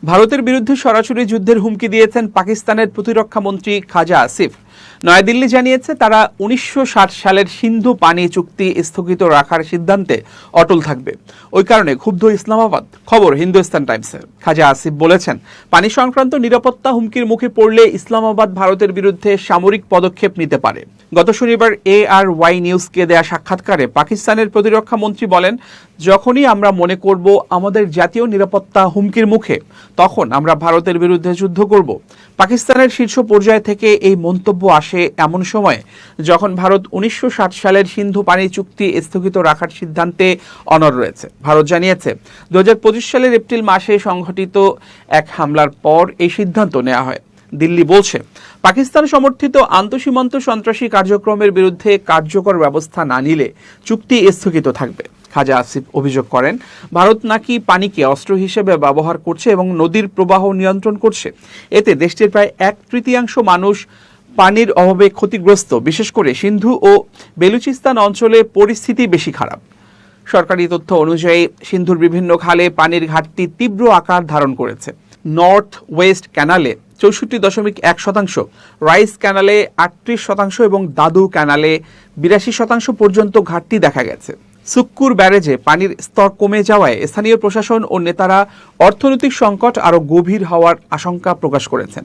ভারতের বিরুদ্ধে সরাসরি যুদ্ধের হুমকি দিয়েছেন পাকিস্তানের প্রতিরক্ষা মন্ত্রী খাজা আসিফ। নয়াদিল্লি জানিয়েছে তারা 1960 সালের সিন্ধু পানি চুক্তি স্থগিত রাখার সিদ্ধান্তে অটল থাকবে। ওই কারণে ক্ষুব্ধ ইসলামাবাদ। খবর হিন্দুস্তান টাইমসের। খাজা আসিফ বলেছেন, পানি সংক্রান্ত নিরাপত্তা হুমকির মুখে পড়লে ইসলামাবাদ ভারতের বিরুদ্ধে সামরিক পদক্ষেপ নিতে পারে। গত শনিবার ARY নিউজকে দেয়া সাক্ষাৎকারে পাকিস্তানের প্রতিরক্ষা মন্ত্রী বলেন, যখনই আমরা মনে করব আমাদের জাতীয় নিরাপত্তা হুমকির মুখে, তখন আমরা ভারতের বিরুদ্ধে যুদ্ধ করব। পাকিস্তানের শীর্ষ পর্যায় থেকে এই মন্তব্য আসে এমন সময় যখন ভারত 1960 সালের সিন্ধু পানি চুক্তি স্থগিত রাখার সিদ্ধান্তে অনড় রয়েছে। ভারত জানিয়েছে 2025 সালের এপ্রিল মাসে সংঘটিত এক হামলার পর এই সিদ্ধান্ত নেওয়া হয়। দিল্লি বলছে, পাকিস্তান সমর্থিত আন্তঃসীমান্ত সন্ত্রাসী কার্যক্রমের বিরুদ্ধে কার্যকর ব্যবস্থা না নিলে চুক্তি স্থগিত থাকবে। খাজা আসিফ অভিযোগ করেন, ভারত নাকি পানিকে অস্ত্র হিসেবে ব্যবহার করছে এবং নদীর প্রবাহ নিয়ন্ত্রণ করছে। এতে দেশটির প্রায় 1/3 মানুষ পানির অভাবে ক্ষতিগ্রস্ত। বিশেষ করে সিন্ধু ও বেলুচিস্তান অঞ্চলে পরিস্থিতি বেশি খারাপ। সরকারি তথ্য অনুযায়ী সিন্ধুর বিভিন্ন খালে পানির ঘাটতি তীব্র আকার ধারণ করেছে। নর্থ ওয়েস্ট ক্যানালে 64.1%, রাইস ক্যানালে 38% এবং দাদু ক্যানালে 82% পর্যন্ত ঘাটতি দেখা গেছে। সুক্কুর ব্যারেজে পানির স্তর কমে যাওয়ায় স্থানীয় প্রশাসন ও নেতারা অর্থনৈতিক সংকট আরও গভীর হওয়ার আশঙ্কা প্রকাশ করেছেন।